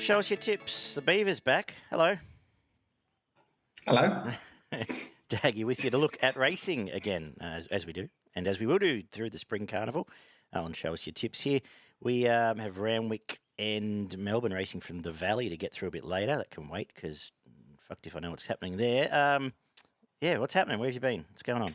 Show us your tips. The Beaver's back. Hello. Hello. Daggy with you to look at racing again, as we do, and as we will do through the Spring Carnival. On Show Us Your Tips here. We have Randwick and Melbourne racing from the Valley to get through a bit later. That can wait because fucked if I know what's happening there. Yeah, what's happening? Where have you been? What's going on?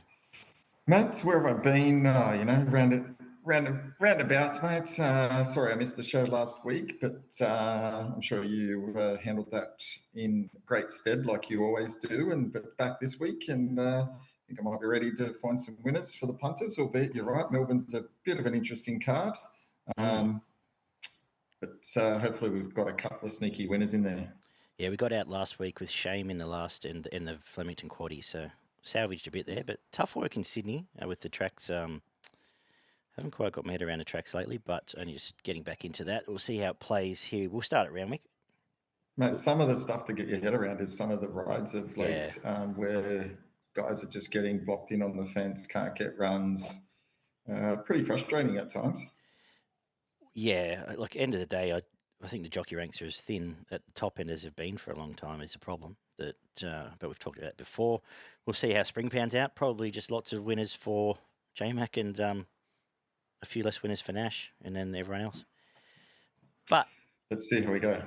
Matt, where have I been? Roundabouts, mate. Sorry I missed the show last week, but I'm sure you handled that in great stead like you always do. But back this week, and I think I might be ready to find some winners for the punters, albeit you're right, Melbourne's a bit of an interesting card. But hopefully we've got a couple of sneaky winners in there. Yeah, we got out last week with shame in the last and the Flemington quaddie, so salvaged a bit there. But tough work in Sydney with the tracks. Haven't quite got mad around the tracks lately, but only just getting back into that. We'll see how it plays here. We'll start at Randwick. Mate, some of the stuff to get your head around is some of the rides of late where guys are just getting blocked in on the fence, can't get runs. Pretty frustrating at times. Yeah, like end of the day, I think the jockey ranks are as thin at the top end as they've been for a long time. Is a problem that, but we've talked about it before. We'll see how spring pans out. Probably just lots of winners for J-Mac and a few less winners for Nash, and then everyone else. But let's see how we go.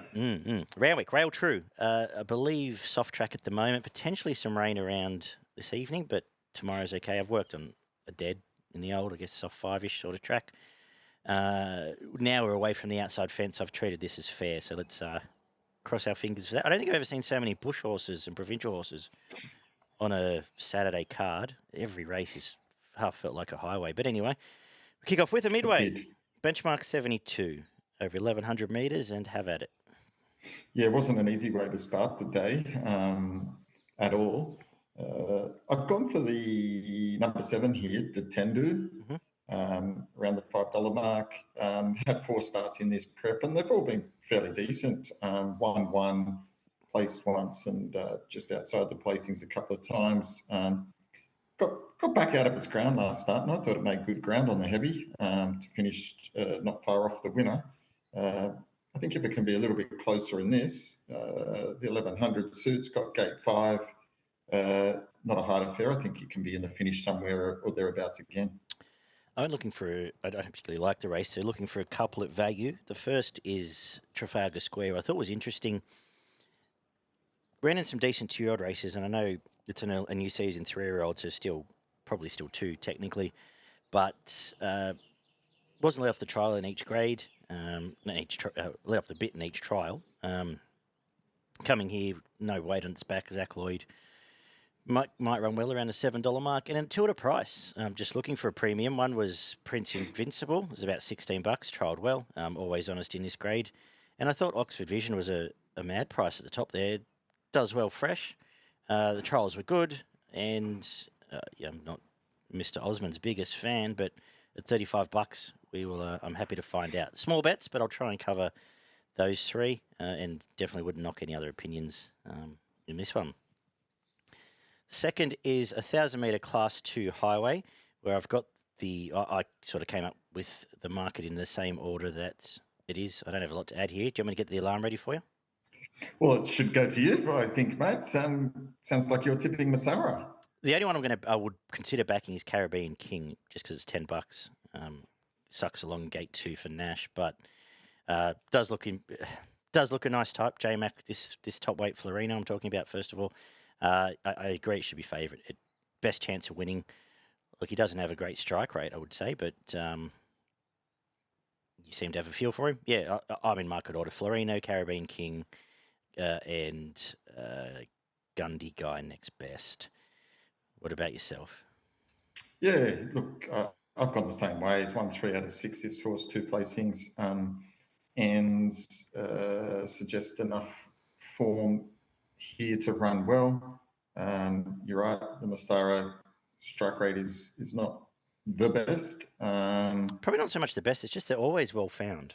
Randwick, Rail True. I believe soft track at the moment. Potentially some rain around this evening, but tomorrow's okay. I've worked on a dead in the old, I guess, soft 5-ish sort of track. Now we're away from the outside fence. I've treated this as fair, so let's cross our fingers for that. I don't think I've ever seen so many bush horses and provincial horses on a Saturday card. Every race is half felt like a highway. But anyway, we kick off with a midway. Benchmark 72 over 1,100 metres and have at it. Yeah, it wasn't an easy way to start the day at all. I've gone for the number 7 here, the Tendu. Around the $5 mark. Had 4 starts in this prep, and they've all been fairly decent. Won one, placed once, and just outside the placings a couple of times. Got back out of its ground last start, and I thought it made good ground on the heavy to finish not far off the winner. I think if it can be a little bit closer in this, the 1,100 suits got gate 5. Not a hard affair. I think it can be in the finish somewhere or thereabouts again. I'm looking for, I don't particularly like the race, so looking for a couple at value. The first is Trafalgar Square. I thought was interesting. Ran in some decent 2-year-old races, and I know it's a new season 3-year-old, so probably still 2 technically, but wasn't let off the trial in each grade, let off the bit in each trial. Coming here, no weight on its back, Zach Lloyd. Might run well around the $7 mark, and until the price. Just looking for a premium. One was Prince Invincible. It was about $16. Trialled well. Always honest in this grade. And I thought Oxford Vision was a mad price at the top there. Does well fresh. The trials were good, and I'm not Mr. Osmond's biggest fan, but at $35, we will. I'm happy to find out. Small bets, but I'll try and cover those 3, and definitely wouldn't knock any other opinions in this one. Second is a 1,000-metre Class 2 highway, where I've got I sort of came up with the market in the same order that it is. I don't have a lot to add here. Do you want me to get the alarm ready for you? Well, it should go to you, I think, mate. Sounds like you're tipping Masara. The only one I would consider backing is Caribbean King, just because it's $10. Sucks along gate 2 for Nash, but does look a nice type. J-Mac, this top weight Florino I'm talking about first of all. I agree it should be favourite. Best chance of winning. Look, he doesn't have a great strike rate, I would say, but you seem to have a feel for him. Yeah, I'm in market order. Florino, Caribbean King, and Gundy Guy next best. What about yourself? Yeah, look, I've gone the same way. It's won 3 out of 6 this horse, 2 placings, and suggests enough form here to run well. You're right, the Masara strike rate is not the best. Probably not so much the best, it's just they're always well found.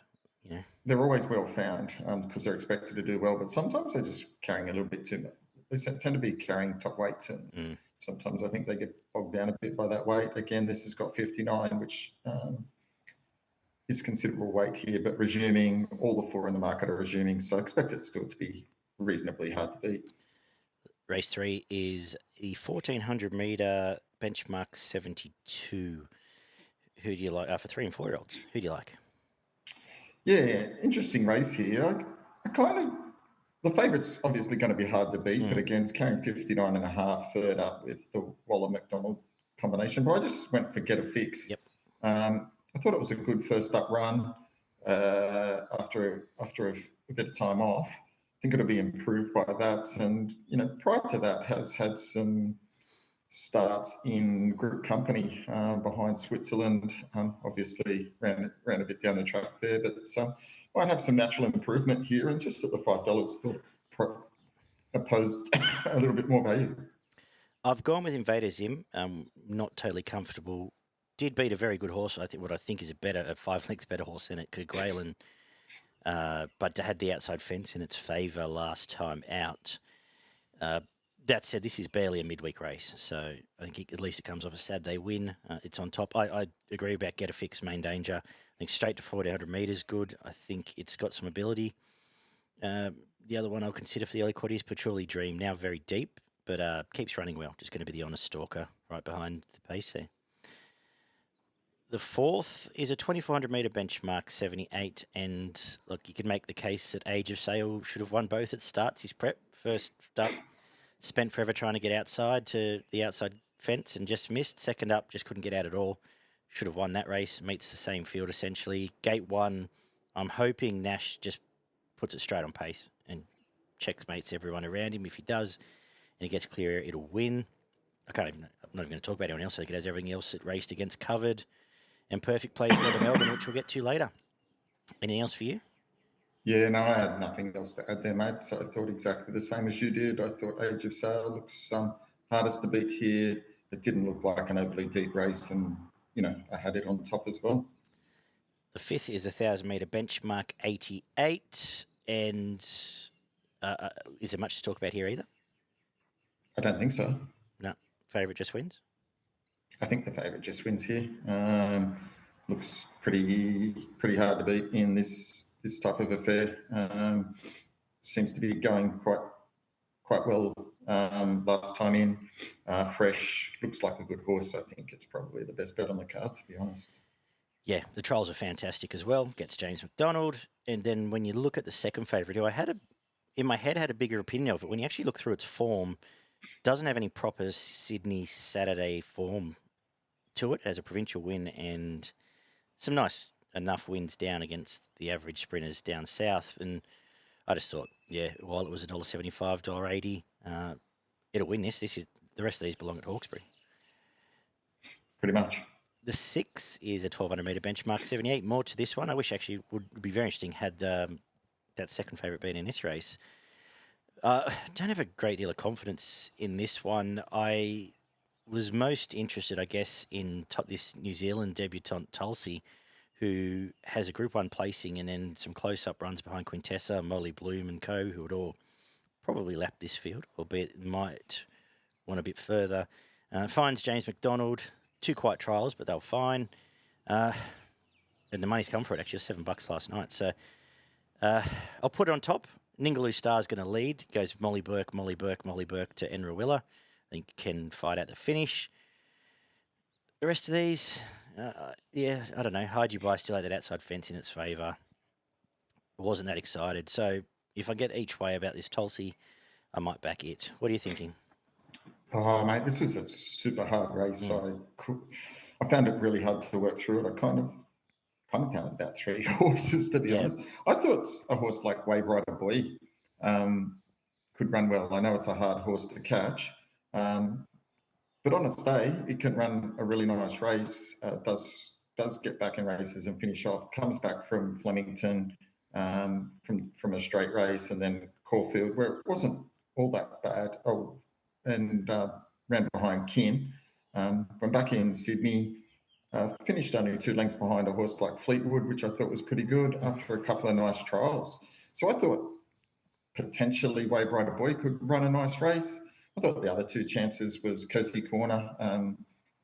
You know? They're always well found because they're expected to do well, but sometimes they're just carrying a little bit too much. They tend to be carrying top weights, and sometimes I think they get bogged down a bit by that weight. Again, this has got 59, which is considerable weight here, but resuming, all the four in the market are resuming. So I expect it still to be reasonably hard to beat. Race 3 is the 1400 metre benchmark 72. Who do you like? For 3 and 4 year olds, who do you like? Yeah, interesting race here. I kind of, the favourite's obviously going to be hard to beat, but again, it's carrying 59.5, third up with the Waller McDonald combination. But I just went for Get a Fix. Yep. I thought it was a good first up run after a bit of time off. I think it'll be improved by that. And, prior to that, has had some starts in group company behind Switzerland. Obviously, ran a bit down the track there, but might have some natural improvement here. And just at the $5, opposed a little bit more value. I've gone with Invader Zim. Not totally comfortable. Did beat a very good horse. I think what I think is a 5 lengths better horse than it, Kerguelen, but had the outside fence in its favour last time out. That said, this is barely a midweek race, so I think at least it comes off a Saturday win. It's on top. I agree about Get a Fix, Main Danger. I think straight to 1400 metres, good. I think it's got some ability. The other one I'll consider for the early quad is Patchouli Dream, now very deep, but keeps running well. Just going to be the honest stalker right behind the pace there. The fourth is a 2400 metre benchmark 78, and look, you can make the case that Age of Sail should have won both at starts. His prep first up, spent forever trying to get outside to the outside fence and just missed. Second up, just couldn't get out at all. Should have won that race. Meets the same field essentially. Gate 1, I'm hoping Nash just puts it straight on pace and checkmates everyone around him. If he does and he gets clear air, it'll win. I'm not even going to talk about anyone else. I think it has everything else it raced against covered. And perfect plays to Melbourne, which we'll get to later. Anything else for you? Yeah, no, I had nothing else to add there, mate. So I thought exactly the same as you did. I thought Age of Sail looks hardest to beat here. It didn't look like an overly deep race, and I had it on top as well. The fifth is a 1,000 metre benchmark 88, and is there much to talk about here either? I don't think so. No, favourite just wins. I think the favourite just wins here. Looks pretty hard to beat in this type of affair. Seems to be going quite well last time in. Fresh, looks like a good horse. I think it's probably the best bet on the card, to be honest. Yeah, the trials are fantastic as well. Gets James McDonald, and then when you look at the second favourite, who I had in my head had a bigger opinion of it. When you actually look through its form, doesn't have any proper Sydney Saturday form to it as a provincial win and some nice enough wins down against the average sprinters down south. And I just thought, yeah, while it was $1.75, $1.80, it'll win this. The rest of these belong at Hawkesbury. Pretty much. The 6 is a 1,200 metre benchmark 78. More to this one. I wish actually would be very interesting had that second favourite been in this race. Don't have a great deal of confidence in this one. I was most interested, I guess, in this New Zealand debutante Tulsi, who has a Group 1 placing and then some close-up runs behind Quintessa, Molly Bloom and co, who would all probably lap this field, albeit might want a bit further. Finds James McDonald, 2 quiet trials, but they were fine. And the money's come for it, actually, $7 last night. So I'll put it on top. Ningaloo Star's going to lead. Goes Molly Burke to Enrawilla. I think can fight out the finish. The rest of these, I don't know. Hide You By still had that outside fence in its favour. Wasn't that excited. So if I get each way about this Tulsi, I might back it. What are you thinking? Oh, mate, this was a super hard race. I found it really hard to work through it. I kind of found about 3 horses, to be honest. I thought a horse like Waverider Buoy could run well. I know it's a hard horse to catch, but on its day, it can run a really nice race. Does get back in races and finish off. Comes back from Flemington, from a straight race, and then Caulfield, where it wasn't all that bad. And ran behind Kin. Went back in Sydney. Finished only 2 lengths behind a horse like Fleetwood, which I thought was pretty good after a couple of nice trials. So I thought potentially Waverider Buoy could run a nice race. I thought the other 2 chances was Cozy Corner,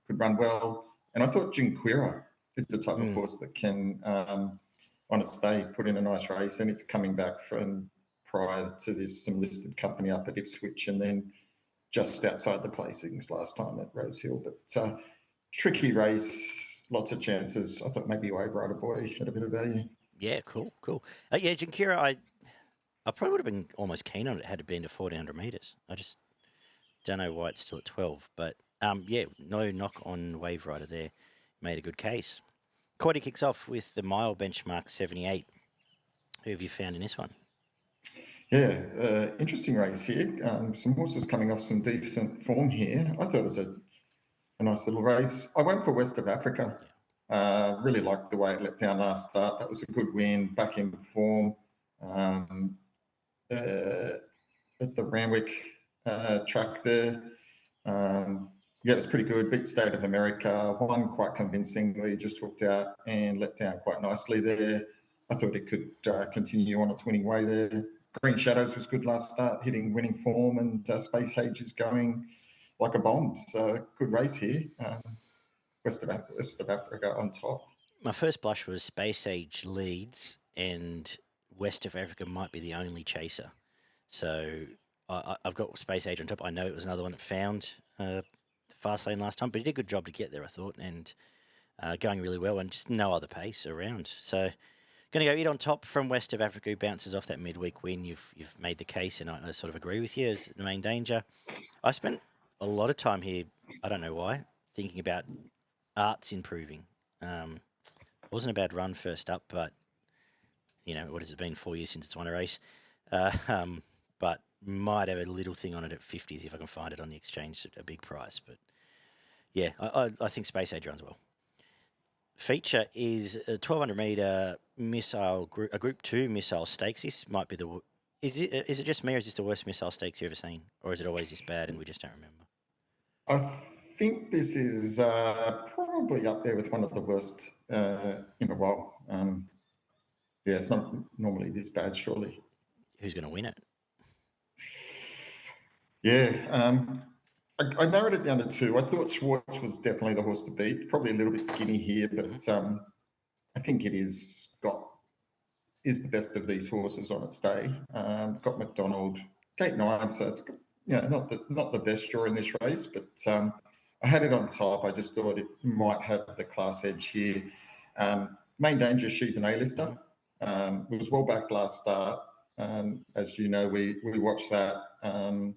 could run well. And I thought Jinquira is the type of horse that can, on its day, put in a nice race. And it's coming back from prior to this, some listed company up at Ipswich, and then just outside the placings last time at Rosehill. But tricky race, lots of chances. I thought maybe Waverider Buoy had a bit of value. Yeah, cool. Yeah, Jankira, I probably would have been almost keen on it had it been to 1,400 metres. I just don't know why it's still at 12. But, yeah, no knock on Waverider there. Made a good case. Quaddie kicks off with the mile benchmark 78. Who have you found in this one? Yeah, interesting race here. Some horses coming off some decent form here. I thought it was a nice little race. I went for West of Africa. Really liked the way it let down last start. That was a good win, back in form. At the Randwick track there. Yeah, it was pretty good. Beat State of America, won quite convincingly, just hooked out and let down quite nicely there. I thought it could continue on its winning way there. Green Shadows was good last start, hitting winning form, and Space Hage is going like a bomb. So good race here. West of Africa on top. My first blush was Space Age leads, and West of Africa might be the only chaser. So I've got Space Age on top. I know it was another one that found the fast lane last time, but he did a good job to get there, I thought, and going really well, and just no other pace around. So going to go it on top from West of Africa, who bounces off that midweek win. You've made the case, and I sort of agree with you as the main danger. I spent a lot of time here, I don't know why, thinking about Arts improving. Wasn't a bad run first up, but, what has it been, 4 years since it's won a race? But might have a little thing on it at 50s if I can find it on the exchange at a big price. But, yeah, I think Space Age runs well. Feature is a 1,200 metre missile, a Group 2 missile stakes. This might be the... Is it just me, or is this the worst missile stakes you've ever seen? Or is it always this bad and we just don't remember? I think this is probably up there with one of the worst in a while. Yeah, it's not normally this bad, surely. Who's going to win it? Yeah, I narrowed it down to two. I thought Schwartz was definitely the horse to beat. Probably a little bit skinny here, but I think it is the best of these horses on its day. Got McDonald, gate 9, so it's not the best draw in this race, but I had it on top. I just thought it might have the class edge here. Main danger, she's an A-lister. It was well back last start. As you know, we watched that and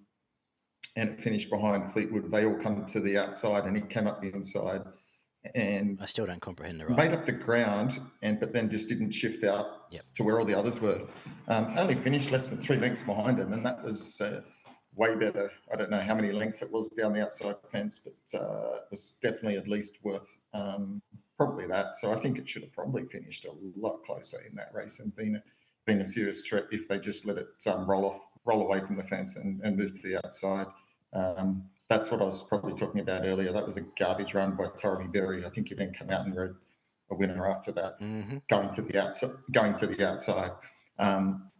it finished behind Fleetwood. They all come to the outside and he came up the inside. And I still don't comprehend the ride. Made up the ground, but then just didn't shift out to where all the others were. Only finished less than 3 lengths behind him, and that was way better. I don't know how many lengths it was down the outside fence, but it was definitely at least worth probably that. So I think it should have probably finished a lot closer in that race and been a serious threat if they just let it roll away from the fence and move to the outside. That's what I was probably talking about earlier. That was a garbage run by Torrey Berry. I think he then came out and rode a winner after that, going to the outside.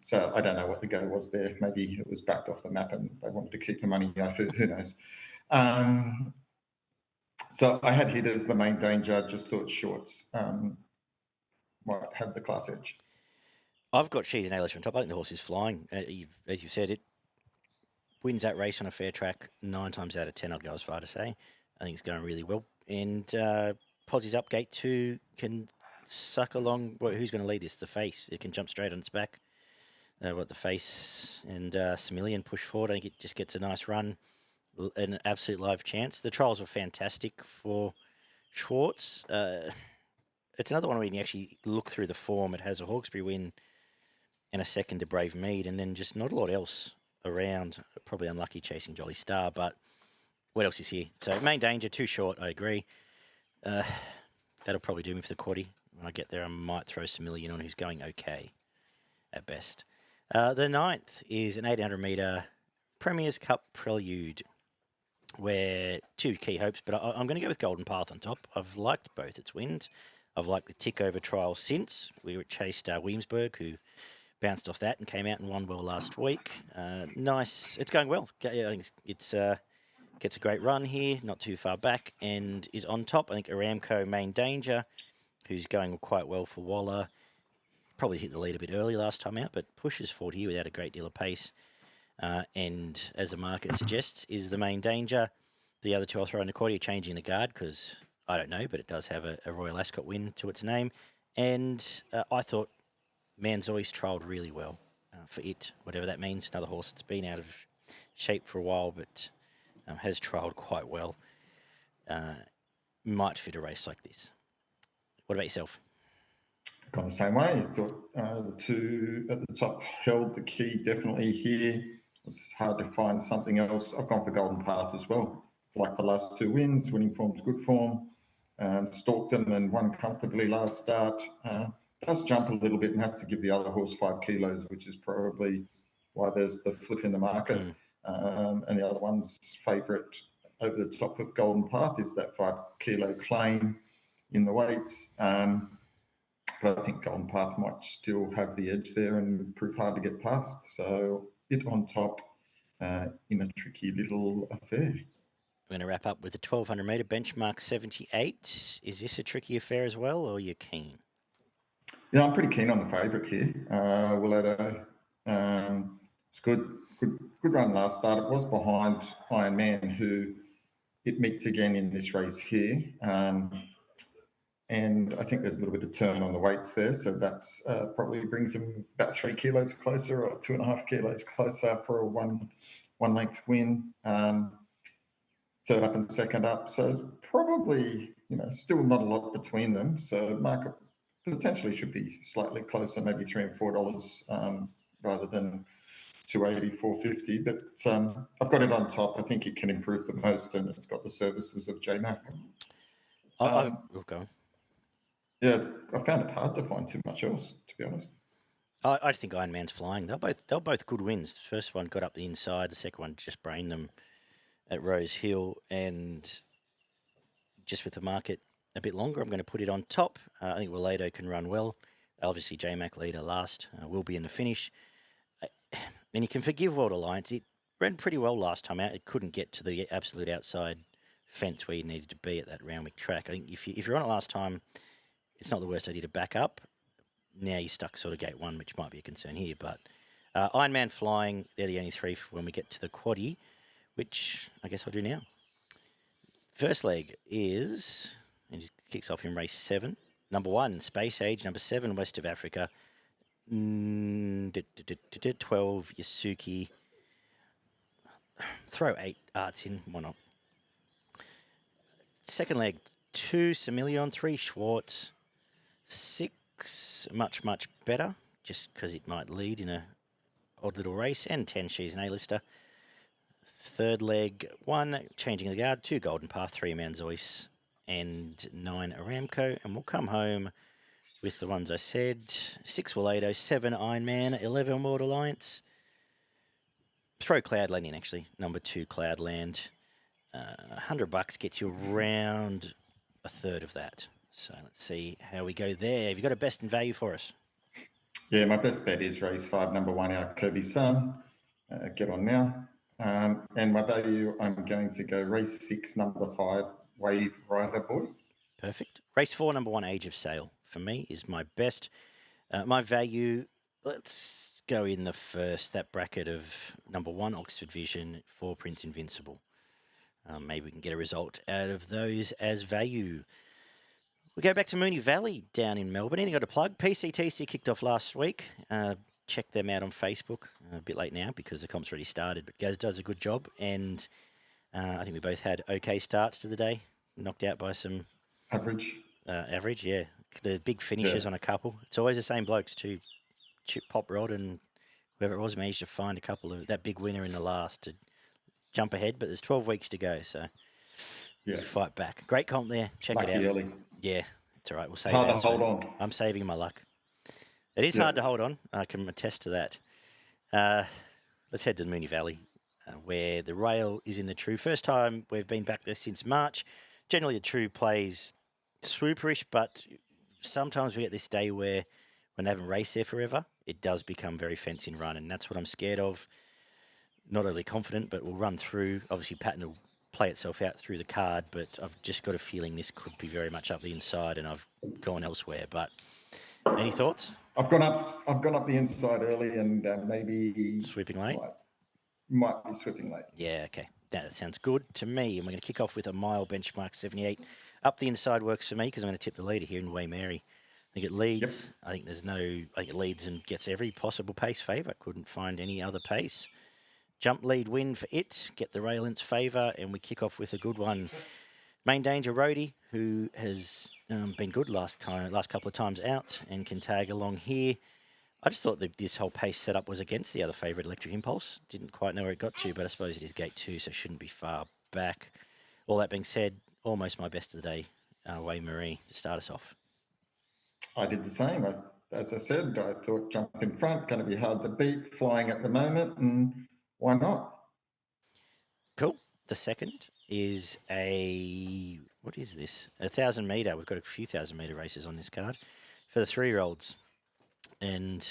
So I don't know what the go was there. Maybe it was backed off the map and they wanted to keep the money. Who knows? So I had hit as the main danger. Just thought Shorts might have the class edge. I've got She's an A-lister on top. I think the horse is flying. As you said, it wins that race on a fair track 9 times out of 10, I'd go as far to say. I think it's going really well. And Posse's up, gate 2 can suck along. Who's going to lead this? The Face. It can jump straight on its back. The Face and Similian push forward. I think it just gets a nice run. An absolute live chance. The trials were fantastic for Schwartz. It's another one where you can actually look through the form. It has a Hawkesbury win and a second to Brave Mead, and then just not a lot else around. Probably unlucky chasing Jolly Star, but what else is here? So main danger, too short, I agree. That'll probably do me for the quaddie. When I get there, I might throw Similian on, who's going okay at best. The 9th is an 800 metre Premier's Cup Prelude, where 2 key hopes, but I'm going to go with Golden Path on top. I've liked both its wins. I've liked the tick over trial since. We chased Williamsburg, who bounced off that and came out and won well last week. Nice. It's going well. I think it's gets a great run here, not too far back, and is on top. I think Aramco main danger who's going quite well for Waller. Probably hit the lead a bit early last time out, but pushes forward here without a great deal of pace. And as the market suggests, is the main danger. The other two I'll throw in the quaddie, changing the guard because I don't know, but it does have a Royal Ascot win to its name. And I thought Manzoi's trialled really well for it, whatever that means. Another horse that's been out of shape for a while, but has trialled quite well. Might fit a race like this. What about yourself? Gone the same way. I thought the two at the top held the key definitely here. It's hard to find something else. I've gone for Golden Path as well. Like the last two wins, winning form's good form. Stalked them and won comfortably last start. Does jump a little bit and has to give the other horse 5 kilos, which is probably why there's the flip in the market. And the other one's favourite over the top of Golden Path is that 5 kilo claim in the weights. But I think Golden Path might still have the edge there and prove hard to get past. So it on top in a tricky little affair. We're going to wrap up with the 1200 metre benchmark 78. Is this a tricky affair as well, or are you keen? Yeah, I'm pretty keen on the favourite here. Willetta, it's good run last start. It was behind Iron Man, who it meets again in this race here. And I think there's a little bit of turn on the weights there. So that's probably brings him about 3 kilos closer or 2.5 kilos closer for a one length win. Third up and second up. So it's probably, still not a lot between them. So market potentially should be slightly closer, maybe $3 and $4 rather than 280, 450. But I've got it on top. I think it can improve the most, and it's got the services of J-Mac. Go on. Yeah, I found it hard to find too much else, to be honest. I think Iron Man's flying. They're both good wins. The first one got up the inside. The second one just brained them at Rose Hill. And just with the market a bit longer, I'm going to put it on top. I think Willado can run well. Obviously, J-Mac leader last will be in the finish. And you can forgive World Alliance. It ran pretty well last time out. It couldn't get to the absolute outside fence where you needed to be at that Randwick track. I think if you're on it last time, it's not the worst idea to back up. Now you're stuck sort of gate one, which might be a concern here. But Iron Man flying, they're the only three for when we get to the quaddie, which I guess I'll do now. First leg is, and it kicks off in race 7. Number 1, Space Age. Number 7, West of Africa. 12, Yasuki. Throw 8 Arts in, why not? Second leg, 2, Semillon. 3, Schwartz. 6, Much Better, just because it might lead in a odd little race. And 10, She's an A-lister. Third leg, 1, Changing the Guard. 2, Golden Path. 3, Manzois. And 9, Aramco. And we'll come home with the ones I said. 6, Willado. 7, Iron Man. 11, World Alliance. Throw Cloudland in, actually. Number 2, Cloudland. $100 gets you around a third of that. So let's see how we go there. Have you got a best in value for us? Yeah, my best bet is race 5, number 1, Our Kobison. Get on now. And my value, I'm going to go race 6, number 5, Waverider Buoy. Perfect. Race 4, number 1, Age of Sail, for me, is my best. My value, let's go in the first, that bracket of number 1, Oxford Vision, 4, Prince Invincible. Maybe we can get a result out of those as value. We go back to Moonee Valley down in Melbourne. Anything got to plug? PCTC kicked off last week. Check them out on Facebook. A bit late now because the comp's already started, but Gaz does a good job. And I think we both had okay starts to the day. Knocked out by some... Average. Average, yeah. The big finishes on a couple. It's always the same blokes too. Chip Pop Rod and whoever it was managed to find a couple of... That big winner in the last to jump ahead, but there's 12 weeks to go, so... Yeah. Fight back. Great comp there. Check Lucky it out. Early. Yeah, it's all right. We'll save hard to hold on. I'm saving my luck. It is hard to hold on. I can attest to that. Let's head to the Moonee Valley, where the rail is in the True. First time we've been back there since March. Generally, the True plays swooperish, but sometimes we get this day where when they haven't raced there forever, it does become very fencing run, and that's what I'm scared of. Not overly confident, but we'll run through. Obviously, Patton will play itself out through the card, but I've just got a feeling this could be very much up the inside, and I've gone elsewhere. But any thoughts? I've gone up the inside early, and maybe Sweeping late? Might be sweeping late. Yeah, okay. That sounds good to me. And we're going to kick off with a mile benchmark 78. Up the inside works for me because I'm going to tip the leader here in Waimaree. I think it leads. Yep. I think it leads and gets every possible pace favour. Couldn't find any other pace. Jump lead win for it. Get the rail in its favour, and we kick off with a good one. Main Danger Roadie, who has been good last couple of times out and can tag along here. I just thought that this whole pace setup was against the other favourite, Electric Impulse. Didn't quite know where it got to, but I suppose it is gate 2, so shouldn't be far back. All that being said, almost my best of the day, Waverider, to start us off. I did the same. As I said, I thought jump in front, going to be hard to beat, flying at the moment, and why not? Cool. The second is what is this? 1,000 metre. We've got a few 1,000 metre races on this card for the 3-year-olds. And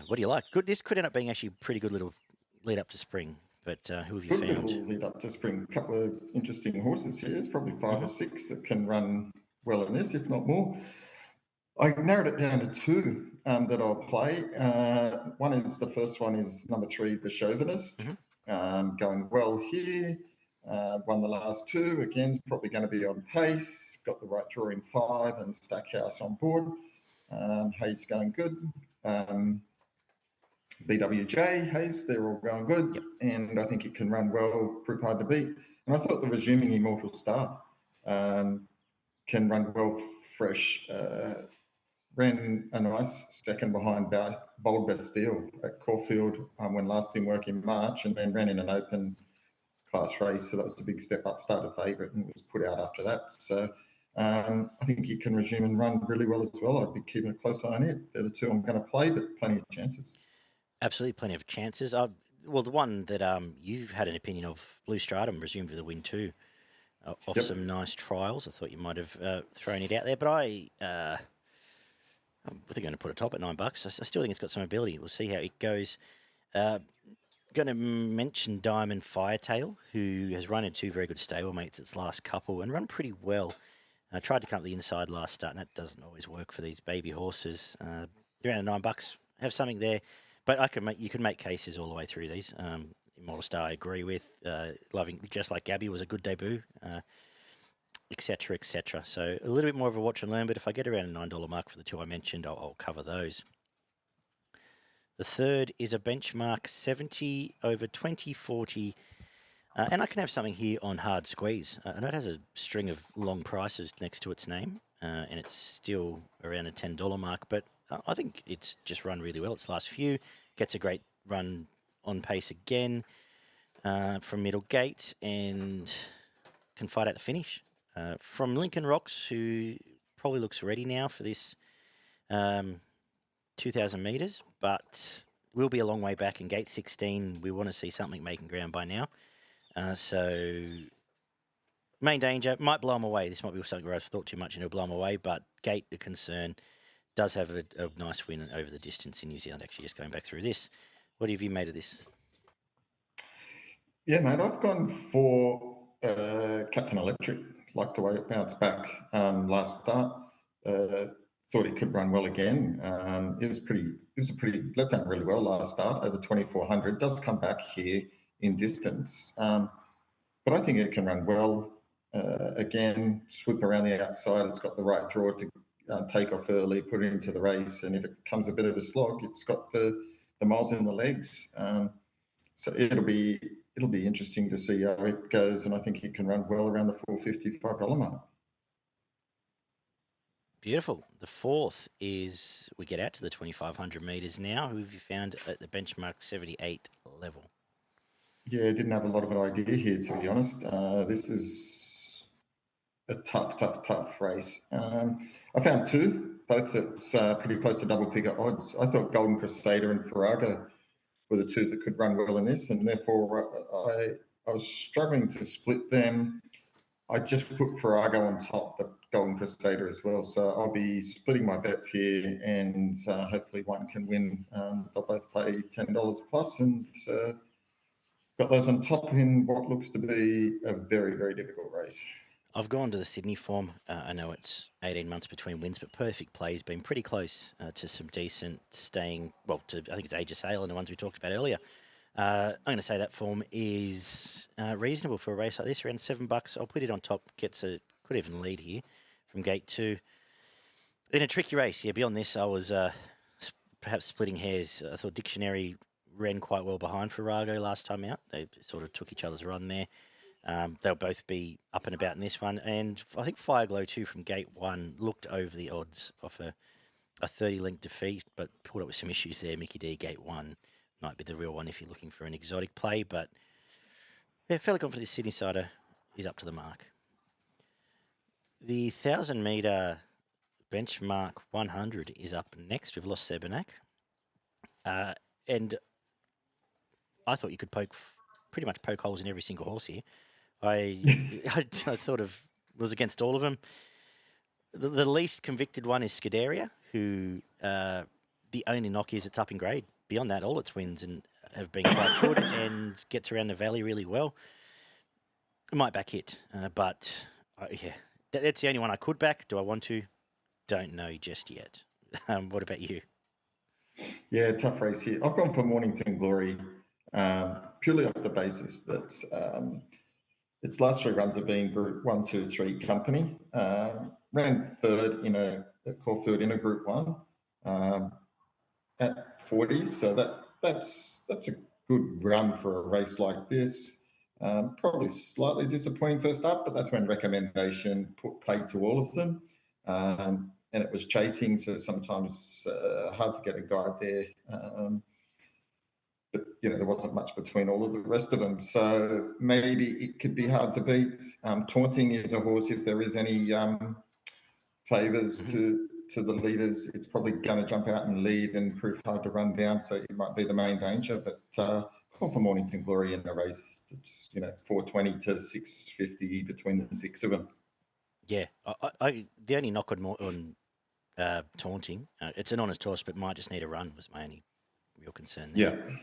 what do you like? Good. This could end up being actually a pretty good little lead up to spring. But who have you found? Good little lead up to spring. A couple of interesting horses here. There's probably 5 or 6 that can run well in this, if not more. I narrowed it down to 2 that I'll play. The first one is number 3, the Chauvinist. Going well here. Won the last 2. Again, probably going to be on pace. Got the right draw in 5 and Stackhouse on board. Hayes going good. BWJ, Hayes, they're all going good. Yep. And I think it can run well, prove hard to beat. And I thought the resuming Immortal Star can run well fresh. Ran a nice second behind Bold Bastille at Caulfield when last in work in March, and then ran in an open class race. So that was the big step up, started favourite and was put out after that. So I think he can resume and run really well as well. I'd be keeping a close eye on it. They're the 2 I'm going to play, but plenty of chances. Absolutely, plenty of chances. Well, the one that you've had an opinion of, Blue Stratum, resumed with a win too, off some nice trials. I thought you might have thrown it out there, but I think I'm going to put a top at $9. I still think it's got some ability. We'll see how it goes. Going to mention Diamond Firetail, who has run in 2 very good stablemates its last couple and run pretty well. I tried to come up the inside last start, and that doesn't always work for these baby horses. Around $9, have something there. But you can make cases all the way through these. Immortal Star, I agree with. Loving, just like Gabby, was a good debut, etc., etc. So a little bit more of a watch and learn, but if I get around a $9 mark for the 2 I mentioned, I'll cover those. The third is a benchmark 70 over 2040. And I can have something here on Hard Squeeze. I know it has a string of long prices next to its name, and it's still around a $10 mark, but I think it's just run really well. Its last few gets a great run on pace again from middle gate and can fight out the finish. From Lincoln Rocks, who probably looks ready now for this 2,000 metres, but we'll be a long way back in gate 16. We want to see something making ground by now. So Main Danger might blow them away. This might be something where I've thought too much and it'll blow them away, but gate, the concern, does have a nice win over the distance in New Zealand, actually, just going back through this. What have you made of this? Yeah, mate, I've gone for Captain Electric. Like the way it bounced back last start. Thought it could run well again. It was let down really well last start, over 2,400. Does come back here in distance. But I think it can run well again, swoop around the outside. It's got the right draw to take off early, put it into the race. And if it becomes a bit of a slog, it's got the miles in the legs. So it'll be interesting to see how it goes. And I think it can run well around the $455 mark. Beautiful. The fourth is, we get out to the 2,500 metres now. Who have you found at the benchmark 78 level? Yeah, didn't have a lot of an idea here, to be honest. This is a tough race. I found 2, both at pretty close to double-figure odds. I thought Golden Crusader and Ferago were the 2 that could run well in this, and therefore I was struggling to split them. I just put Ferago on top, but Golden Crusader as well. So I'll be splitting my bets here, and hopefully one can win. They'll both pay $10 plus, and got those on top in what looks to be a very, very difficult race. I've gone to the Sydney form. I know it's 18 months between wins, but Perfect Play's been pretty close to some decent staying, well, to I think it's Age of Sail and the ones we talked about earlier. I'm going to say that form is reasonable for a race like this, around $7. I'll put it on top, could even lead here from gate 2. In a tricky race, yeah, beyond this, I was perhaps splitting hairs. I thought Dictionary ran quite well behind Ferago last time out. They sort of took each other's run there. They'll both be up and about in this one. And I think Fireglow, too, from gate 1, looked over the odds of a 30-length defeat, but pulled up with some issues there. Mickey D, gate 1, might be the real one if you're looking for an exotic play. But, yeah, fairly confident this Sydney sider is up to the mark. The 1,000-metre benchmark 100 is up next with Los Sebenak. And I thought you could pretty much poke holes in every single horse here. I thought was against all of them. The least convicted one is Scuderia, who the only knock is it's up in grade. Beyond that, all its wins and have been quite good and gets around the valley really well. It might back hit, but yeah, that's the only one I could back. Do I want to? Don't know just yet. What about you? Yeah, tough race here. I've gone for Mornington Glory purely off the basis that its last 3 runs have been Group 1, 2, 3 company. Ran third in a Caulfield in a Group 1 at 40s, so that's a good run for a race like this. Probably slightly disappointing first up, but that's when recommendation played to all of them. And it was chasing, so sometimes hard to get a guide there. But, there wasn't much between all of the rest of them. So maybe it could be hard to beat. Taunting is a horse, if there is any favours to the leaders, it's probably going to jump out and lead and prove hard to run down. So it might be the main danger. But call for Mornington Glory in the race. It's, 420 to 650 between the 6 of them. Yeah, the only knock on Taunting, it's an honest horse, but might just need a run was my only real concern there.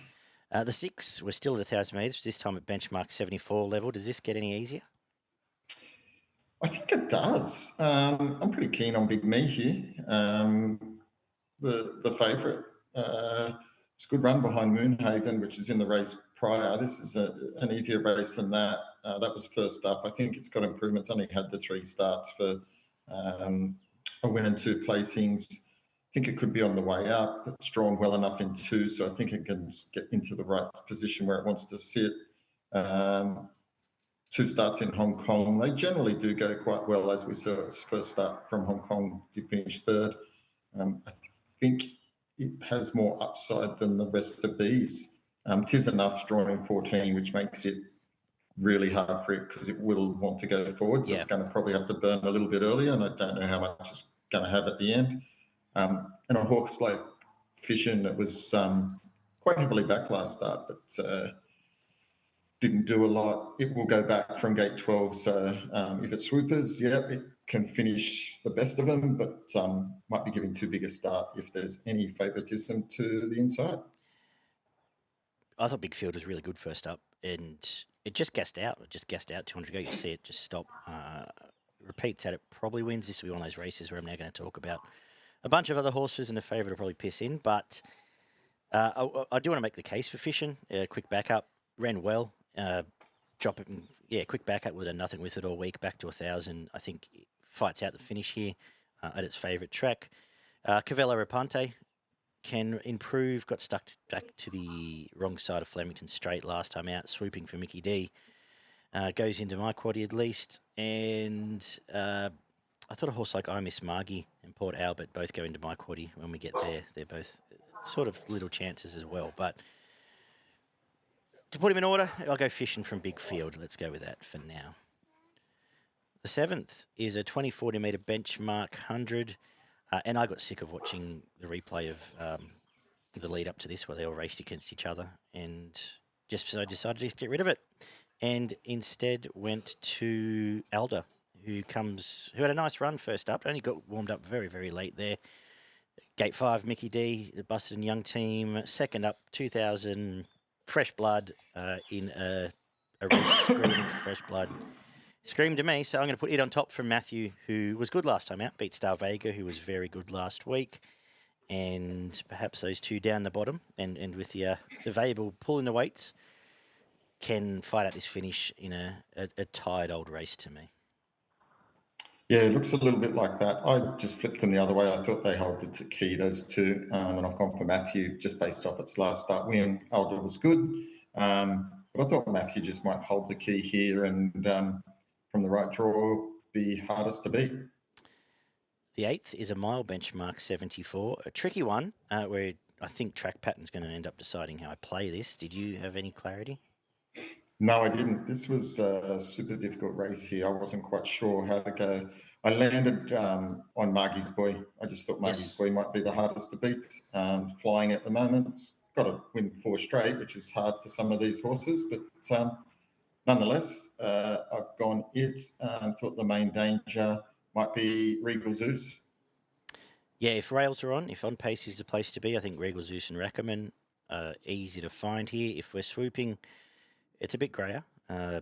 Yeah. The 6, we're still at 1,000 metres, this time at benchmark 74 level. Does this get any easier? I think it does. I'm pretty keen on Big Me here. The favourite. It's a good run behind Moonhaven, which is in the race prior. This is an easier race than that. That was first up. I think it's got improvements. Only had the 3 starts for a win and 2 placings. I think it could be on the way up. It's drawn well enough in 2, so I think it can get into the right position where it wants to sit. 2 starts in Hong Kong. They generally do go quite well, as we saw its first start from Hong Kong, did finish 3rd. I think it has more upside than the rest of these. Tis Enough's drawn in 14, which makes it really hard for it because it will want to go forward. So it's going to probably have to burn a little bit earlier, and I don't know how much it's going to have at the end. And a horse like Fission, it was quite heavily back last start, but didn't do a lot. It will go back from gate 12. So if it swoopers, it can finish the best of them, but might be giving too big a start if there's any favouritism to the inside. I thought Big Field was really good first up, and it just gassed out. 200 ago. You see it just stop. Repeats at it, probably wins. This will be one of those races where I'm now going to talk about a bunch of other horses, and a favourite will probably piss in. But I do want to make the case for Fission. Quick backup, ran well. Drop it, quick backup with a nothing with it all week, back to 1,000. I think it fights out the finish here at its favourite track. Cavello Rapante can improve, got stuck back to the wrong side of Flemington Straight last time out, swooping for Mickey D. Goes into my quaddie at least, and I thought a horse like I Miss Margie and Port Albert both go into my quaddie when we get there. They're both sort of little chances as well, but to put him in order, I'll go Fishing from Big Field. Let's go with that for now. The 7th is a 20-40-metre benchmark 100. And I got sick of watching the replay of the lead up to this where they all raced against each other. And so I decided to get rid of it. And instead went to Alder, who had a nice run first up. Only got warmed up very, very late there. Gate 5, Mickey D, the Busted and Young team. Second up, 2,000... fresh blood in a race screaming for fresh blood. Screamed to me, so I'm going to put it on top from Matthew, who was good last time out, beat Star Vega, who was very good last week, and perhaps those two down the bottom, and with the valuable pulling the weights, can fight out this finish in a tired old race to me. Yeah, it looks a little bit like that. I just flipped them the other way. I thought they held it to key, those two, and I've gone for Matthew just based off its last start win. Alder was good, but I thought Matthew just might hold the key here and from the right draw be hardest to beat. The 8th is a mile benchmark 74, a tricky one where I think track pattern's going to end up deciding how I play this. Did you have any clarity? No, I didn't. This was a super difficult race here. I wasn't quite sure how to go. I landed on Margie's Buoy. I just thought Margie's Buoy might be the hardest to beat. Flying at the moment, it's got to win 4 straight, which is hard for some of these horses. But nonetheless, I've gone it. Thought the main danger might be Regal Zeus. Yeah, if rails are on, if on pace is the place to be, I think Regal Zeus and Rackerman are easy to find here. If we're swooping, it's a bit grayer. I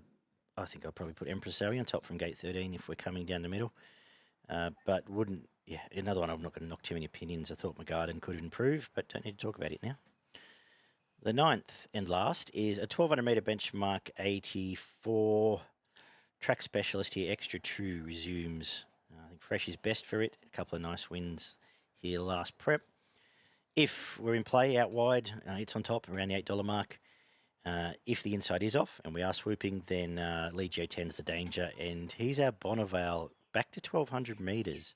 think I'll probably put Empress Zoe on top from gate 13 if we're coming down the middle. But wouldn't, another one I'm not going to knock too many opinions. I thought McGarden could improve, but don't need to talk about it now. The 9th and last is a 1,200 metre benchmark 84. Track specialist here, Extra 2 resumes. I think Fresh is best for it. A couple of nice wins here last prep. If we're in play out wide, it's on top around the $8 mark. If the inside is off and we are swooping, then Legio 10's the danger, and he's our Bonnevale back to 1,200 metres.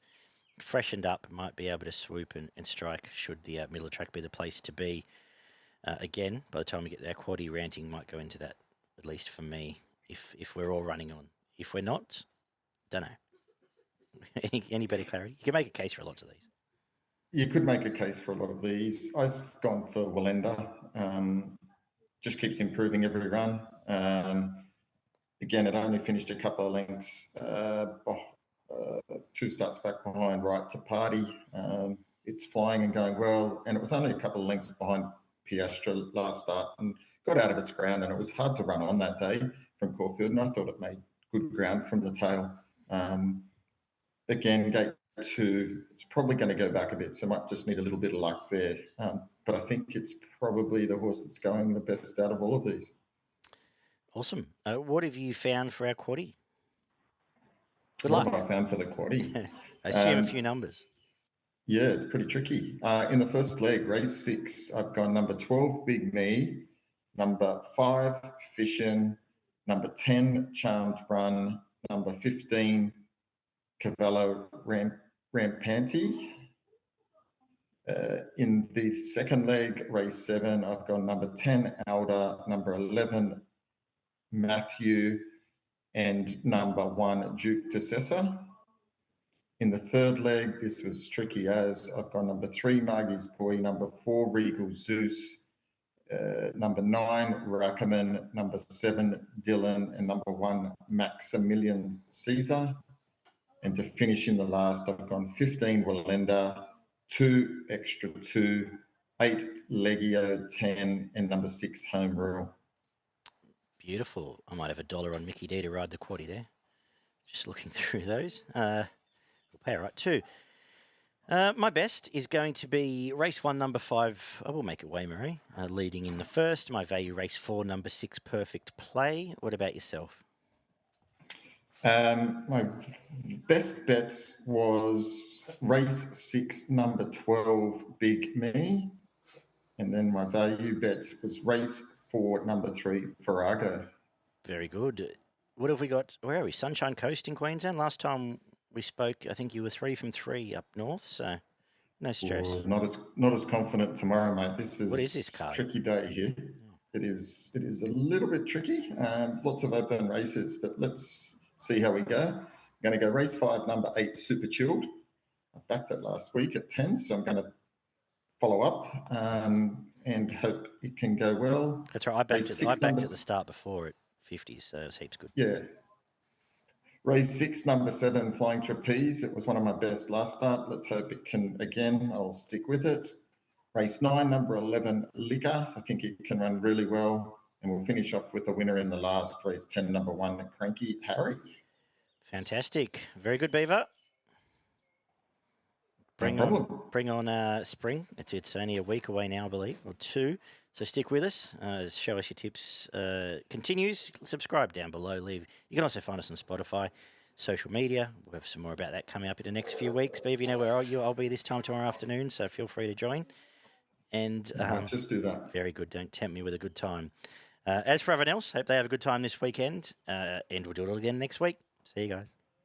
Freshened up, might be able to swoop and strike should the middle of track be the place to be. Again, by the time we get there, quaddie ranting might go into that, at least for me, if we're all running on. If we're not, don't know. Any better clarity? You can make a case for lots of these. You could make a case for a lot of these. I've gone for Walenda. Just keeps improving every run. Again, it only finished a couple of lengths, 2 starts back behind Right to Party. It's flying and going well, and it was only a couple of lengths behind Piastra last start and got out of its ground, and it was hard to run on that day from Caulfield, and I thought it made good ground from the tail. Again, gate 2, it's probably going to go back a bit, so might just need a little bit of luck there. But I think it's probably the horse that's going the best out of all of these. Awesome. What have you found for our quaddie? Good What luck. have I found for the quaddie? I assume a few numbers. Yeah, it's pretty tricky. In the first leg, race 6, I've gone number 12, Big Me, number 5, Fishin, number 10, Charmed Run, number 15, Cavallo Rampanti. In the second leg, race 7, I've gone number 10, Alda, number 11, Matthew, and number 1, Duke de Sessa. In the third leg, this was tricky as I've gone number 3, Margie's Buoy, number 4, Regal Zeus, number 9, Rackerman, number 7, Dylan, and number 1, Maximilian Caesar. And to finish in the last, I've gone 15, Walenda, 2, Extra 2, 8, Legio 10, and number 6, Home Rule. Beautiful. I might have $1 on Mickey D to ride the quaddie there. Just looking through those. We'll pay all right too. My best is going to be race 1, number 5. I will make it Waimaree, leading in the first. My value, race 4, number 6, Perfect Play. What about yourself? My best bet was race 6, number 12, Big Me. And then my value bet was race 4, number 3, Ferago. Very good. What have we got? Where are we? Sunshine Coast in Queensland. Last time we spoke, I think you were 3 from 3 up north, so no stress. Not as confident tomorrow, mate. What is this card? Tricky day here. It is a little bit tricky. Lots of open races, but let's see how we go. I'm going to go race 5, number 8, Super Chilled. I backed it last week at 10, so I'm going to follow up and hope it can go well. That's right. I backed it at the start before at 50, so it's heaps good. Yeah. Race 6, number 7, Flying Trapeze. It was one of my best last start. Let's hope it can again. I'll stick with it. Race 9, number 11, Liquor. I think he can run really well. And we'll finish off with a winner in the last, race 10, number 1, Cranky Harry. Fantastic. Very good, Beaver. No problem. Bring on spring. It's only a week away now, I believe, or 2. So stick with us. Show us your tips. Continues. Subscribe down below. You can also find us on Spotify, social media. We'll have some more about that coming up in the next few weeks. Beaver, you know where I'll be this time tomorrow afternoon, so feel free to join. And just do that. Very good. Don't tempt me with a good time. As for everyone else, hope they have a good time this weekend, and we'll do it all again next week. See you guys.